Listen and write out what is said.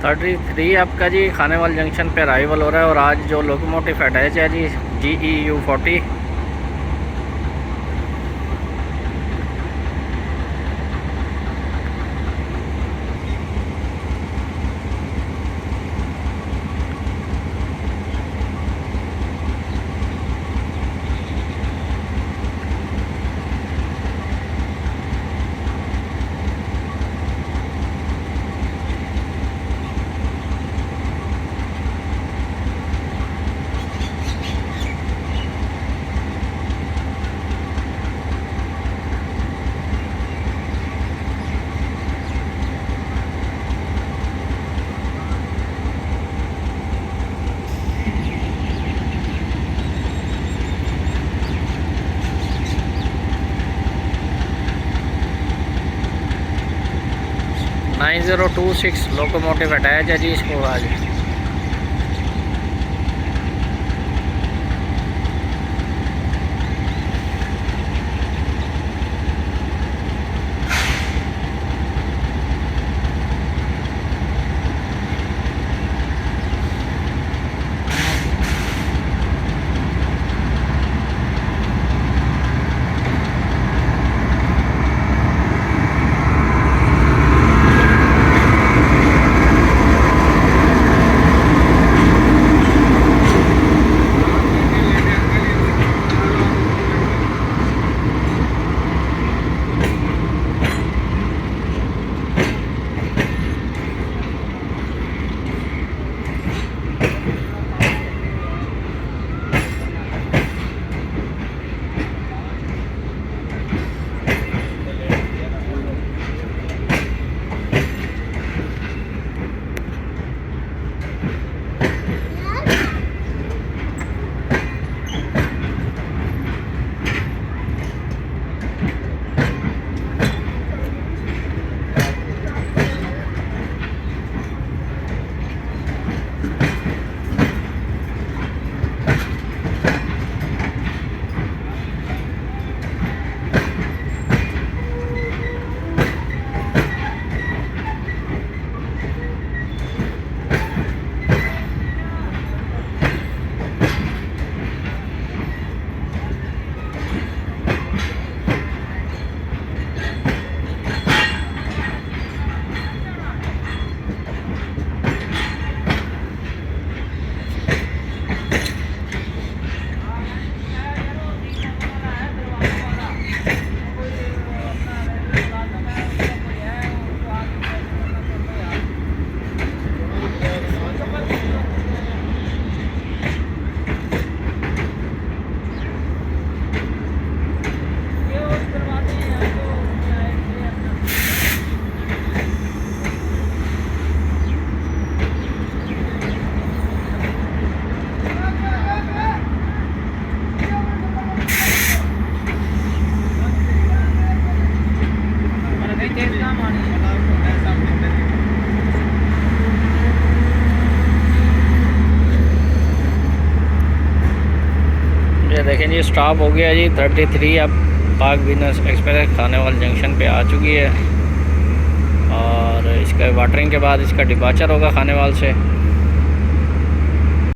33 आपका जी खानेवाल जंक्शन पे अराइवल हो रहा है। और आज जो लोकोमोटिव अटैच है जी GEU40 9026 लोकोमोटिव अटैच है जी इसको आज। ये देखें जी स्टॉप हो गया जी 33 अब पाक बिजनेस एक्सप्रेस खानेवाल जंक्शन पे आ चुकी है। और इसका वाटरिंग के बाद इसका डिपार्चर होगा खानेवाल से।